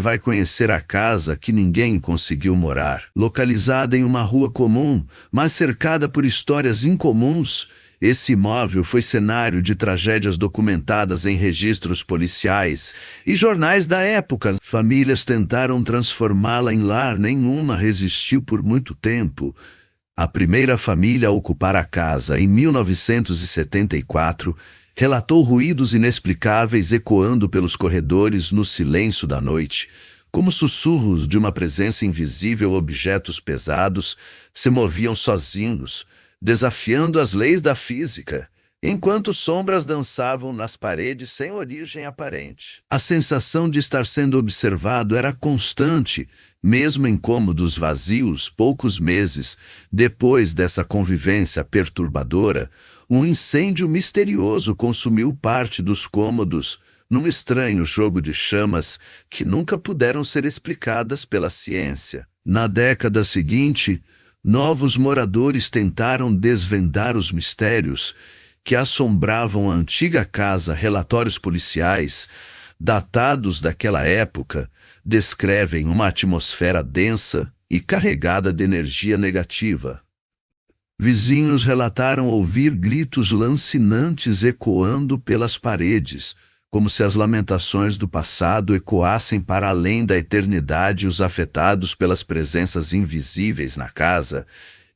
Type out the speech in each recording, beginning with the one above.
vai conhecer a casa que ninguém conseguiu morar. Localizada em uma rua comum, mas cercada por histórias incomuns, esse imóvel foi cenário de tragédias documentadas em registros policiais e jornais da época. Famílias tentaram transformá-la em lar, nenhuma resistiu por muito tempo. A primeira família a ocupar a casa, em 1974, relatou ruídos inexplicáveis ecoando pelos corredores no silêncio da noite, como sussurros de uma presença invisível. Objetos pesados se moviam sozinhos, desafiando as leis da física, enquanto sombras dançavam nas paredes sem origem aparente. A sensação de estar sendo observado era constante, mesmo em cômodos vazios. Poucos meses depois dessa convivência perturbadora, um incêndio misterioso consumiu parte dos cômodos, num estranho jogo de chamas que nunca puderam ser explicadas pela ciência. Na década seguinte, novos moradores tentaram desvendar os mistérios que assombravam a antiga casa. Relatórios policiais, datados daquela época, descrevem uma atmosfera densa e carregada de energia negativa. Vizinhos relataram ouvir gritos lancinantes ecoando pelas paredes, como se as lamentações do passado ecoassem para além da eternidade. Os afetados pelas presenças invisíveis na casa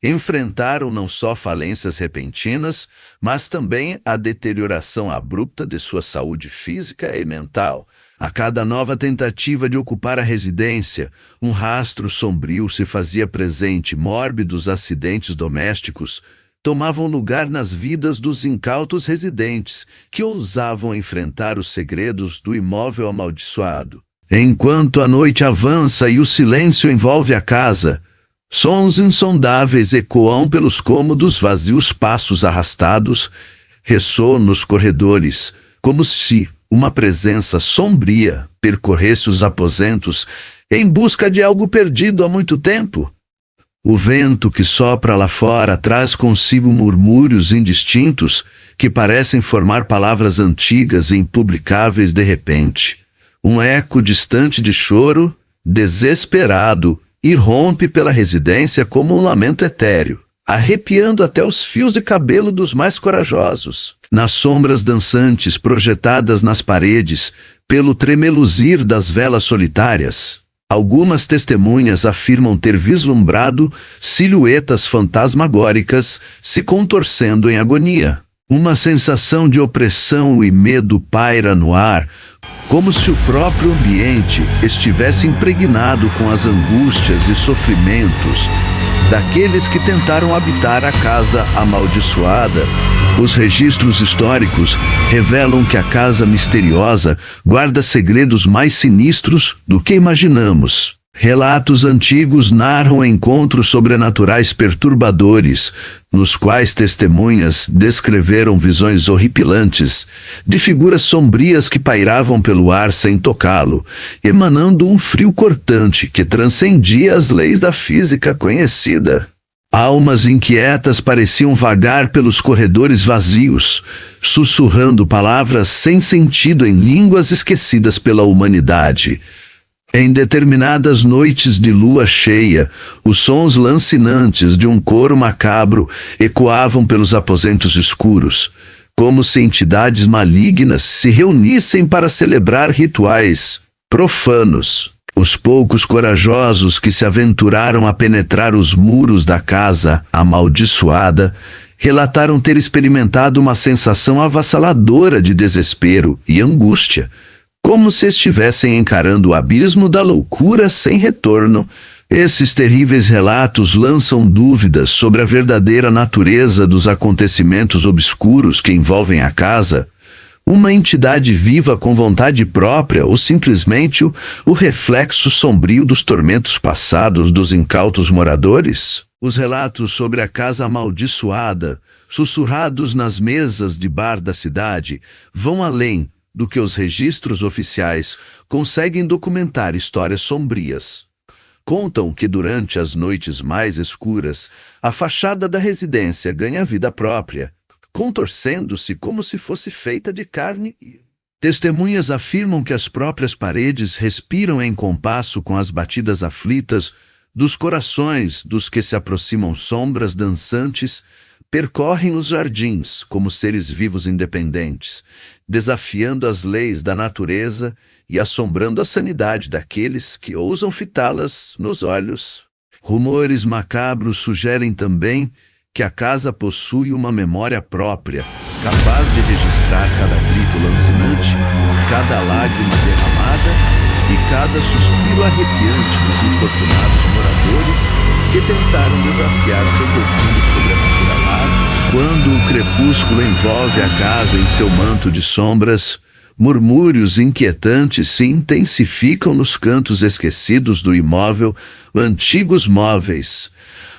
enfrentaram não só falências repentinas, mas também a deterioração abrupta de sua saúde física e mental. A cada nova tentativa de ocupar a residência, um rastro sombrio se fazia presente. Mórbidos acidentes domésticos tomavam lugar nas vidas dos incautos residentes, que ousavam enfrentar os segredos do imóvel amaldiçoado. Enquanto a noite avança e o silêncio envolve a casa, sons insondáveis ecoam pelos cômodos vazios. Passos arrastados ressoam nos corredores, como se uma presença sombria percorresse os aposentos em busca de algo perdido há muito tempo. O vento que sopra lá fora traz consigo murmúrios indistintos que parecem formar palavras antigas e impublicáveis. De repente, um eco distante de choro, desesperado, irrompe pela residência como um lamento etéreo, arrepiando até os fios de cabelo dos mais corajosos. Nas sombras dançantes projetadas nas paredes, pelo tremeluzir das velas solitárias, algumas testemunhas afirmam ter vislumbrado silhuetas fantasmagóricas se contorcendo em agonia. Uma sensação de opressão e medo paira no ar, como se o próprio ambiente estivesse impregnado com as angústias e sofrimentos daqueles que tentaram habitar a casa amaldiçoada. Os registros históricos revelam que a casa misteriosa guarda segredos mais sinistros do que imaginamos. Relatos antigos narram encontros sobrenaturais perturbadores, nos quais testemunhas descreveram visões horripilantes de figuras sombrias que pairavam pelo ar sem tocá-lo, emanando um frio cortante que transcendia as leis da física conhecida. Almas inquietas pareciam vagar pelos corredores vazios, sussurrando palavras sem sentido em línguas esquecidas pela humanidade. Em determinadas noites de lua cheia, os sons lancinantes de um coro macabro ecoavam pelos aposentos escuros, como se entidades malignas se reunissem para celebrar rituais profanos. Os poucos corajosos que se aventuraram a penetrar os muros da casa amaldiçoada relataram ter experimentado uma sensação avassaladora de desespero e angústia, como se estivessem encarando o abismo da loucura sem retorno. Esses terríveis relatos lançam dúvidas sobre a verdadeira natureza dos acontecimentos obscuros que envolvem a casa. Uma entidade viva com vontade própria ou simplesmente o reflexo sombrio dos tormentos passados dos incautos moradores? Os relatos sobre a casa amaldiçoada, sussurrados nas mesas de bar da cidade, vão além do que os registros oficiais conseguem documentar. Histórias sombrias contam que durante as noites mais escuras, a fachada da residência ganha vida própria, contorcendo-se como se fosse feita de carne e Testemunhas afirmam que as próprias paredes respiram em compasso com as batidas aflitas dos corações dos que se aproximam. Sombras dançantes percorrem os jardins como seres vivos independentes, desafiando as leis da natureza e assombrando a sanidade daqueles que ousam fitá-las nos olhos. Rumores macabros sugerem também que a casa possui uma memória própria, capaz de registrar cada grito lancinante, cada lágrima derramada e cada suspiro arrepiante dos infortunados moradores que tentaram desafiar seu domínio sobre a naturalidade. Quando o crepúsculo envolve a casa em seu manto de sombras, murmúrios inquietantes se intensificam nos cantos esquecidos do imóvel. Antigos móveis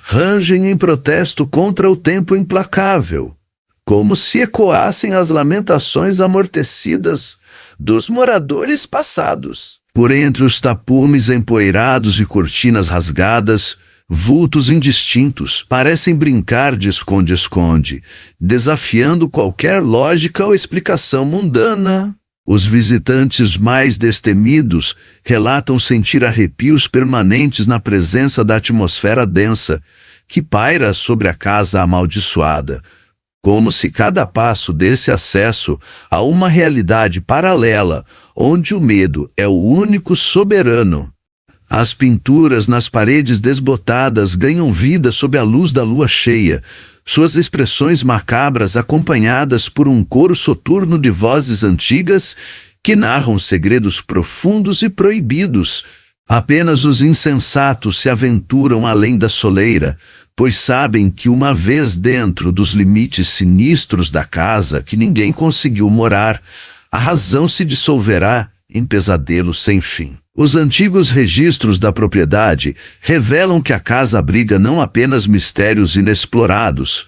rangem em protesto contra o tempo implacável, como se ecoassem as lamentações amortecidas dos moradores passados. Por entre os tapumes empoeirados e cortinas rasgadas, vultos indistintos parecem brincar de esconde-esconde, desafiando qualquer lógica ou explicação mundana. Os visitantes mais destemidos relatam sentir arrepios permanentes na presença da atmosfera densa que paira sobre a casa amaldiçoada, como se cada passo desse acesso a uma realidade paralela, onde o medo é o único soberano. As pinturas nas paredes desbotadas ganham vida sob a luz da lua cheia, suas expressões macabras acompanhadas por um coro soturno de vozes antigas que narram segredos profundos e proibidos. Apenas os insensatos se aventuram além da soleira, pois sabem que uma vez dentro dos limites sinistros da casa que ninguém conseguiu morar, a razão se dissolverá em pesadelos sem fim. Os antigos registros da propriedade revelam que a casa abriga não apenas mistérios inexplorados,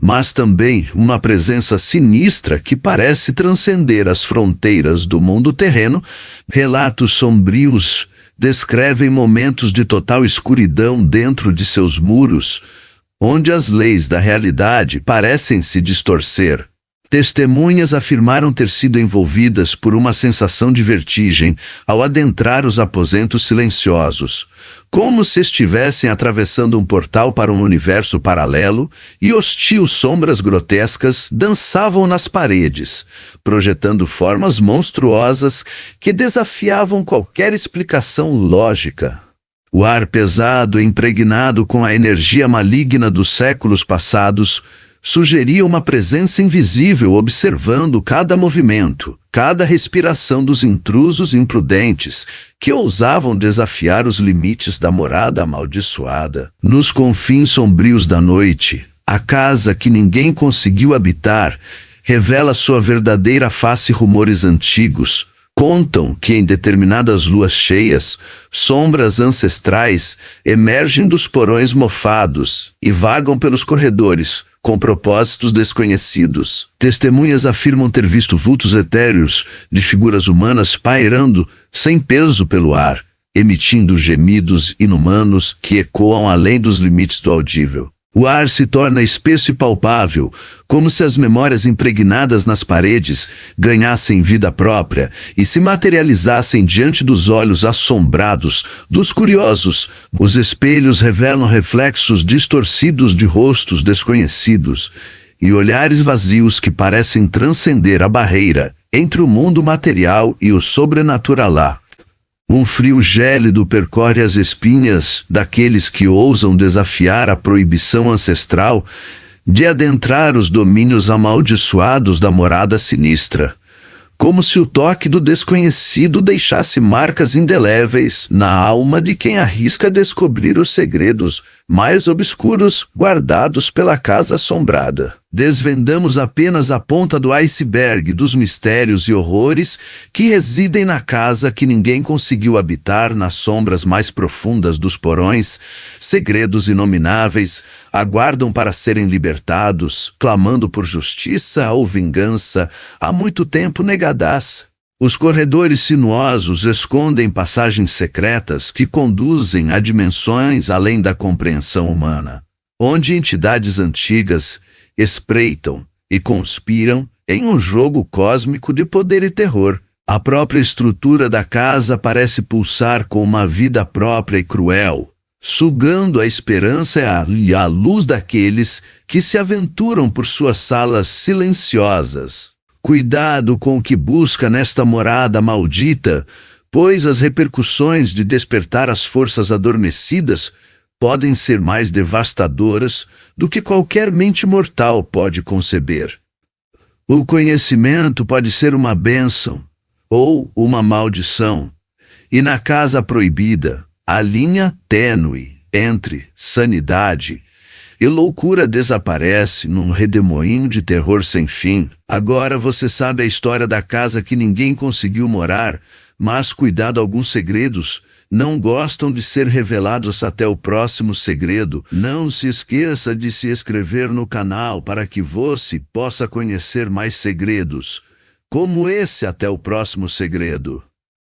mas também uma presença sinistra que parece transcender as fronteiras do mundo terreno. Relatos sombrios descrevem momentos de total escuridão dentro de seus muros, onde as leis da realidade parecem se distorcer. Testemunhas afirmaram ter sido envolvidas por uma sensação de vertigem ao adentrar os aposentos silenciosos, como se estivessem atravessando um portal para um universo paralelo, e hostil. Sombras grotescas dançavam nas paredes, projetando formas monstruosas que desafiavam qualquer explicação lógica. O ar pesado, impregnado com a energia maligna dos séculos passados, sugeria uma presença invisível observando cada movimento, cada respiração dos intrusos imprudentes que ousavam desafiar os limites da morada amaldiçoada. Nos confins sombrios da noite, a casa que ninguém conseguiu habitar revela sua verdadeira face. Rumores antigos contam que em determinadas luas cheias, sombras ancestrais emergem dos porões mofados e vagam pelos corredores, com propósitos desconhecidos. Testemunhas afirmam ter visto vultos etéreos de figuras humanas pairando sem peso pelo ar, emitindo gemidos inumanos que ecoam além dos limites do audível. O ar se torna espesso e palpável, como se as memórias impregnadas nas paredes ganhassem vida própria e se materializassem diante dos olhos assombrados dos curiosos. Os espelhos revelam reflexos distorcidos de rostos desconhecidos e olhares vazios que parecem transcender a barreira entre o mundo material e o sobrenatural. Um frio gélido percorre as espinhas daqueles que ousam desafiar a proibição ancestral de adentrar os domínios amaldiçoados da morada sinistra, como se o toque do desconhecido deixasse marcas indeléveis na alma de quem arrisca descobrir os segredos mais obscuros guardados pela casa assombrada. Desvendamos apenas a ponta do iceberg dos mistérios e horrores que residem na casa que ninguém conseguiu habitar. Nas sombras mais profundas dos porões, segredos inomináveis aguardam para serem libertados, clamando por justiça ou vingança há muito tempo negadas. Os corredores sinuosos escondem passagens secretas que conduzem a dimensões além da compreensão humana, onde entidades antigas espreitam e conspiram em um jogo cósmico de poder e terror. A própria estrutura da casa parece pulsar com uma vida própria e cruel, sugando a esperança e a luz daqueles que se aventuram por suas salas silenciosas. Cuidado com o que busca nesta morada maldita, pois as repercussões de despertar as forças adormecidas podem ser mais devastadoras do que qualquer mente mortal pode conceber. O conhecimento pode ser uma bênção ou uma maldição, e na casa proibida, a linha tênue entre sanidade e loucura desaparece num redemoinho de terror sem fim. Agora você sabe a história da casa que ninguém conseguiu morar, mas cuidado, alguns segredos não gostam de ser revelados. Até o próximo segredo. Não se esqueça de se inscrever no canal para que você possa conhecer mais segredos como esse. Até o próximo segredo.